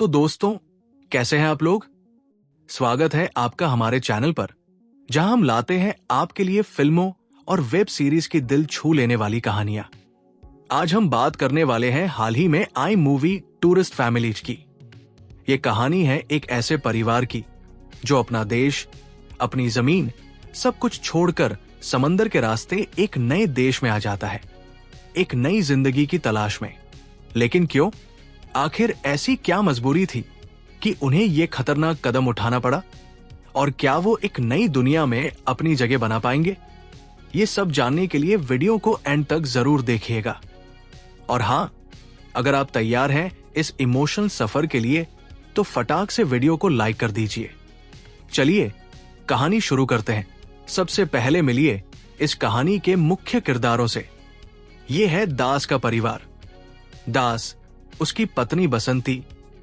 तो दोस्तों, कैसे हैं आप लोग? स्वागत है आपका हमारे चैनल पर, जहां हम लाते हैं आपके लिए फिल्मों और वेब सीरीज की दिल छू लेने वाली कहानियां। आज हम बात करने वाले हैं हाल ही में आई मूवी टूरिस्ट फैमिलीज की। ये कहानी है एक ऐसे परिवार की जो अपना देश, अपनी जमीन, सब कुछ छोड़कर समंदर के रास्ते एक नए देश में आ जाता है, एक नई जिंदगी की तलाश में। लेकिन क्यों? आखिर ऐसी क्या मजबूरी थी कि उन्हें यह खतरनाक कदम उठाना पड़ा? और क्या वो एक नई दुनिया में अपनी जगह बना पाएंगे? ये सब जानने के लिए वीडियो को एंड तक जरूर देखिएगा। और हां, अगर आप तैयार हैं इस इमोशनल सफर के लिए तो फटाक से वीडियो को लाइक कर दीजिए। चलिए कहानी शुरू करते हैं। सबसे पहले मिलिए इस कहानी के मुख्य किरदारों से। ये है दास का परिवार। दास, उसकी पत्नी बसंती,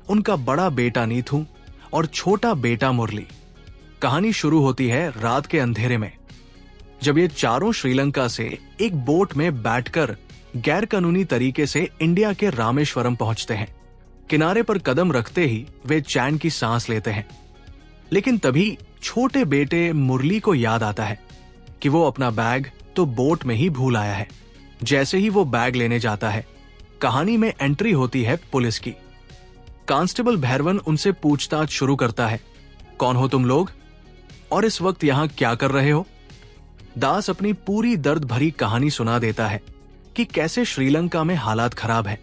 उनका बड़ा बेटा नीथू और छोटा बेटा मुरली। कहानी शुरू होती है रात के अंधेरे में, जब ये चारों श्रीलंका से एक बोट में बैठकर गैर कानूनी तरीके से इंडिया के रामेश्वरम पहुंचते हैं। किनारे पर कदम रखते ही वे चैन की सांस लेते हैं। लेकिन तभी छोटे बेटे मुरली को याद आता है कि वो अपना बैग तो बोट में ही भूल आया है। जैसे ही वो बैग लेने जाता है, कहानी में एंट्री होती है पुलिस की। कांस्टेबल भैरवन उनसे पूछताछ शुरू करता है, कौन हो तुम लोग और इस वक्त यहां क्या कर रहे हो? दास अपनी पूरी दर्द भरी कहानी सुना देता है कि कैसे श्रीलंका में हालात खराब है,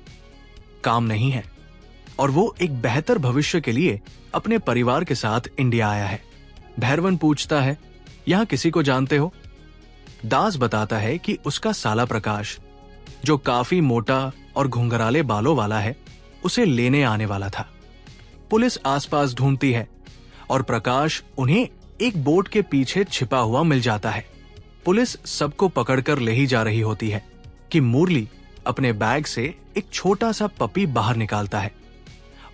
काम नहीं है और वो एक बेहतर भविष्य के लिए अपने परिवार के साथ इंडिया आया है। भैरवन पूछता है, यहां किसी को जानते हो? दास बताता है कि उसका साला प्रकाश, जो काफी मोटा और घुंघराले बालों वाला है, उसे लेने आने वाला था। पुलिस आसपास ढूंढती है और प्रकाश उन्हें एक बोट के पीछे छिपा हुआ मिल जाता है। पुलिस सबको पकड़कर ले ही जा रही होती है कि मुरली अपने बैग से एक छोटा सा पपी बाहर निकालता है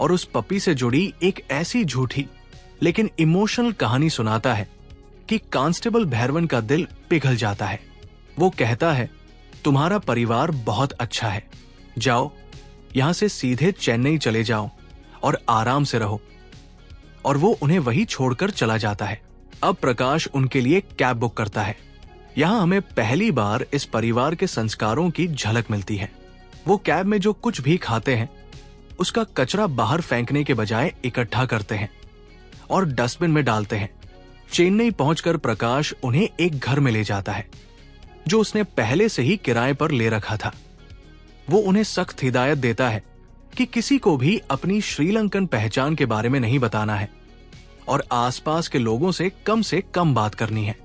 और उस पपी से जुड़ी एक ऐसी झूठी लेकिन इमोशनल कहानी सुनाता है कि कांस्टेबल भैरवन का दिल पिघल जाता है। वो कहता है, तुम्हारा परिवार बहुत अच्छा है, जाओ यहां से सीधे चेन्नई चले जाओ और आराम से रहो। और वो उन्हें वही छोड़कर चला जाता है। अब प्रकाश उनके लिए कैब बुक करता है। यहां हमें पहली बार इस परिवार के संस्कारों की झलक मिलती है। वो कैब में जो कुछ भी खाते हैं, उसका कचरा बाहर फेंकने के बजाय इकट्ठा करते हैं और डस्टबिन में डालते हैं। चेन्नई पहुंचकर प्रकाश उन्हें एक घर में ले जाता है जो उसने पहले से ही किराए पर ले रखा था। वो उन्हें सख्त हिदायत देता है कि किसी को भी अपनी श्रीलंकन पहचान के बारे में नहीं बताना है और आसपास के लोगों से कम बात करनी है।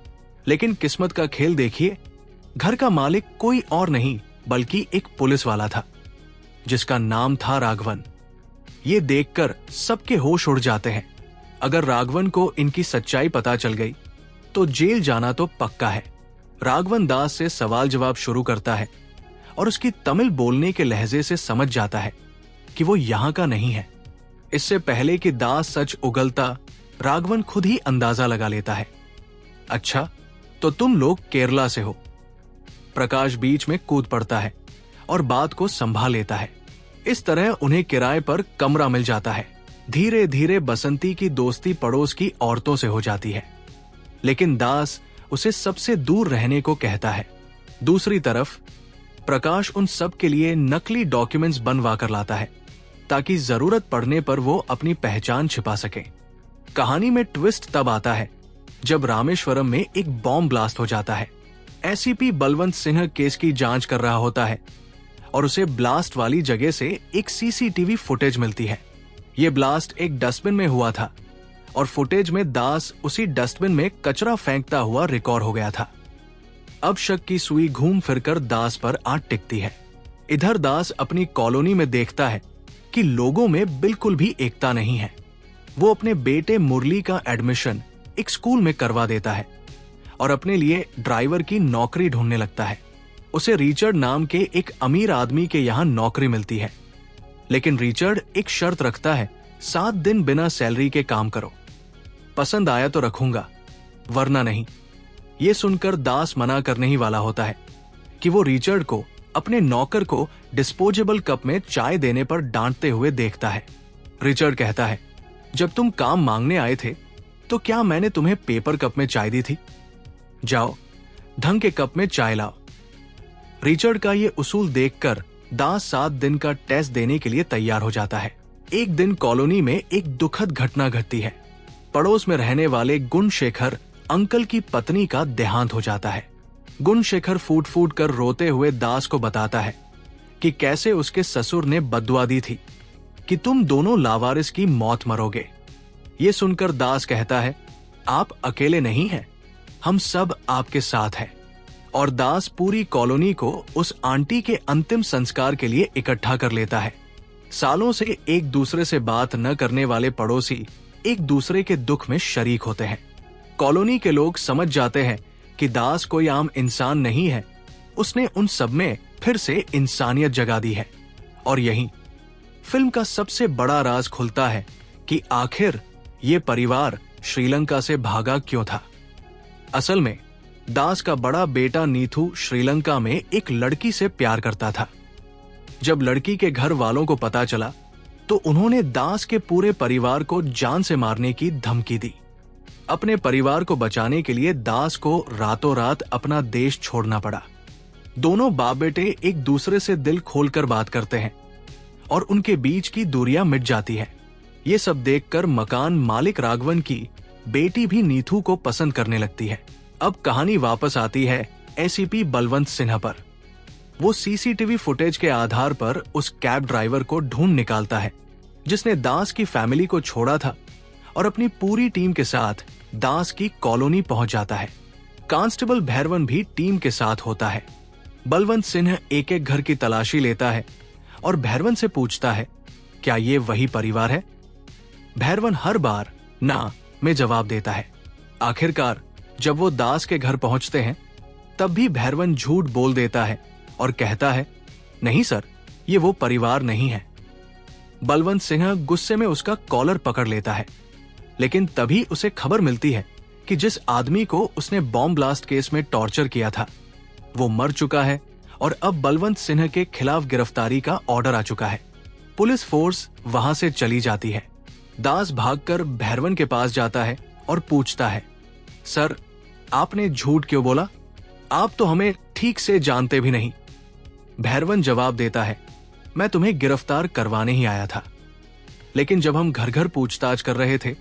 लेकिन किस्मत का खेल देखिए, घर का मालिक कोई और नहीं बल्कि एक पुलिस वाला था जिसका नाम था राघवन। ये देखकर सबके होश उड़ जाते हैं। अगर राघवन को इनकी सच्चाई पता चल गई तो जेल जाना तो पक्का है। राघवन दास से सवाल जवाब शुरू करता है और उसकी तमिल बोलने के लहजे से समझ जाता है कि वो यहां का नहीं है। इससे पहले कि दास सच उगलता, राघवन खुद ही अंदाजा लगा लेता है। अच्छा, तो तुम लोग केरला से हो। प्रकाश बीच में कूद पड़ता है और बात को संभाल लेता है। इस तरह उन्हें किराए पर कमरा मिल जाता है। धीरे धीरे बसंती की दोस्ती पड़ोस की औरतों से हो जाती है, लेकिन दास उसे सबसे दूर रहने को कहता है। दूसरी तरफ प्रकाश उन सब के लिए नकली डॉक्यूमेंट्स बनवा कर लाता है ताकि जरूरत पड़ने पर वो अपनी पहचान छिपा सके। कहानी में ट्विस्ट तब आता है जब रामेश्वरम में एक बॉम्ब ब्लास्ट हो जाता है। एसीपी बलवंत सिंह केस की जांच कर रहा होता है और उसे ब्लास्ट वाली जगह से एक सीसीटीवी फुटेज मिलती है। ये ब्लास्ट एक डस्टबिन में हुआ था और फुटेज में दास उसी डस्टबिन में कचरा फेंकता हुआ रिकॉर्ड हो गया था। अब शक की सुई घूम फिरकर दास पर आ टिकती है। इधर दास अपनी कॉलोनी में देखता है कि लोगों में बिल्कुल भी एकता नहीं है। वो अपने बेटे मुरली का एडमिशन एक स्कूल में करवा देता है और अपने लिए ड्राइवर की नौकरी ढूंढने लगता है। उसे रिचर्ड नाम के एक अमीर आदमी के यहाँ नौकरी मिलती है, लेकिन रिचर्ड एक शर्त रखता है, 7 दिन बिना सैलरी के काम करो, पसंद आया तो रखूंगा वरना नहीं। ये सुनकर दास मना करने ही वाला होता है कि वो रिचर्ड को अपने नौकर को डिस्पोजेबल कप में चाय देने पर डांटते हुए देखता है। रिचर्ड कहता है, जब तुम काम मांगने आए थे तो क्या मैंने तुम्हें पेपर कप में चाय दी थी? जाओ, ढंग के कप में चाय लाओ। रिचर्ड का ये उसूल देखकर दास 7 दिन का टेस्ट देने के लिए तैयार हो जाता है। एक दिन कॉलोनी में एक दुखद घटना घटती है। पड़ोस में रहने वाले गुणशेखर अंकल की पत्नी का देहांत हो जाता है। गुणशेखर फूट फूट कर रोते हुए दास को बताता है कि कैसे उसके ससुर ने बद्दुआ दी थी कि तुम दोनों लावारिस की मौत मरोगे। ये सुनकर दास कहता है, आप अकेले नहीं हैं, हम सब आपके साथ हैं। और दास पूरी कॉलोनी को उस आंटी के अंतिम संस्कार के लिए इकट्ठा कर लेता है। सालों से एक दूसरे से बात न करने वाले पड़ोसी एक दूसरे के दुख में शरीक होते हैं। कॉलोनी के लोग समझ जाते हैं कि दास कोई आम इंसान नहीं है, उसने उन सब में फिर से इंसानियत जगा दी है। और यहीं फिल्म का सबसे बड़ा राज खुलता है कि आखिर ये परिवार श्रीलंका से भागा क्यों था। असल में दास का बड़ा बेटा नीथू श्रीलंका में एक लड़की से प्यार करता था। जब लड़की के घर वालों को पता चला तो उन्होंने दास के पूरे परिवार को जान से मारने की धमकी दी। अपने परिवार को बचाने के लिए दास को रातों रात अपना देश छोड़ना पड़ा। दोनों बाप बेटे एक दूसरे से दिल खोलकर बात करते हैं और उनके बीच की दूरियां मिट जाती हैं। ये सब देखकर मकान मालिक राघवन की बेटी भी नीथू को पसंद करने लगती है। अब कहानी वापस आती है एसीपी बलवंत सिन्हा पर। वो सीसीटीवी फुटेज के आधार पर उस कैब ड्राइवर को ढूंढ निकालता है जिसने दास की फैमिली को छोड़ा था और अपनी पूरी टीम के साथ दास की कॉलोनी पहुंच जाता है। कांस्टेबल भैरवन भी टीम के साथ होता है। बलवंत सिन्हा एक एक घर की तलाशी लेता है और भैरवन से पूछता है, क्या ये वही परिवार है? भैरवन हर बार ना में जवाब देता है। आखिरकार जब वो दास के घर पहुंचते हैं तब भी भैरवन झूठ बोल देता है और कहता है, नहीं सर, ये वो परिवार नहीं है। बलवंत सिन्हा गुस्से में उसका कॉलर पकड़ लेता है, लेकिन तभी उसे खबर मिलती है कि जिस आदमी को उसने बॉम्ब ब्लास्ट केस में टॉर्चर किया था वो मर चुका है और अब बलवंत सिन्हा के खिलाफ गिरफ्तारी का ऑर्डर आ चुका है। पुलिस फोर्स वहां से चली जाती है। दास भागकर भैरवन के पास जाता है और पूछता है, सर, आपने झूठ क्यों बोला? आप तो हमें ठीक से जानते भी नहीं। भैरवन जवाब देता है, मैं तुम्हें गिरफ्तार करवाने ही आया था, लेकिन जब हम घर घर पूछताछ कर रहे थे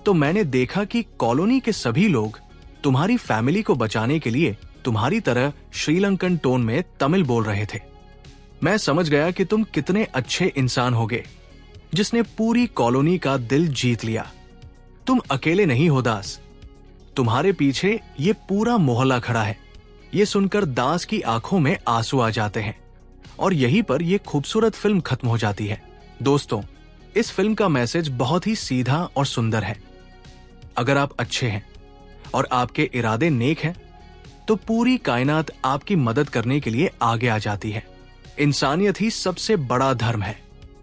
तो मैंने देखा कि कॉलोनी के सभी लोग तुम्हारी फैमिली को बचाने के लिए तुम्हारी तरह श्रीलंकन टोन में तमिल बोल रहे थे। मैं समझ गया कि तुम कितने अच्छे इंसान होगे जिसने पूरी कॉलोनी का दिल जीत लिया। तुम अकेले नहीं हो दास, तुम्हारे पीछे ये पूरा मोहल्ला खड़ा है। ये सुनकर दास की आंखों में आंसू आ जाते हैं और यहीं पर यह खूबसूरत फिल्म खत्म हो जाती है। दोस्तों, इस फिल्म का मैसेज बहुत ही सीधा और सुंदर है। अगर आप अच्छे हैं और आपके इरादे नेक हैं तो पूरी कायनात आपकी मदद करने के लिए आगे आ जाती है। इंसानियत ही सबसे बड़ा धर्म है।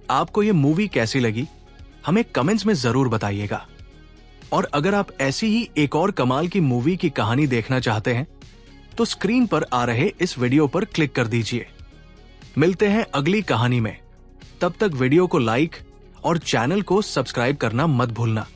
आपको ये मूवी कैसी लगी हमें कमेंट्स में जरूर बताइएगा। और अगर आप ऐसी ही एक और कमाल की मूवी की कहानी देखना चाहते हैं तो स्क्रीन पर आ रहे इस वीडियो पर क्लिक कर दीजिए। मिलते हैं अगली कहानी में। तब तक वीडियो को लाइक और चैनल को सब्सक्राइब करना मत भूलना।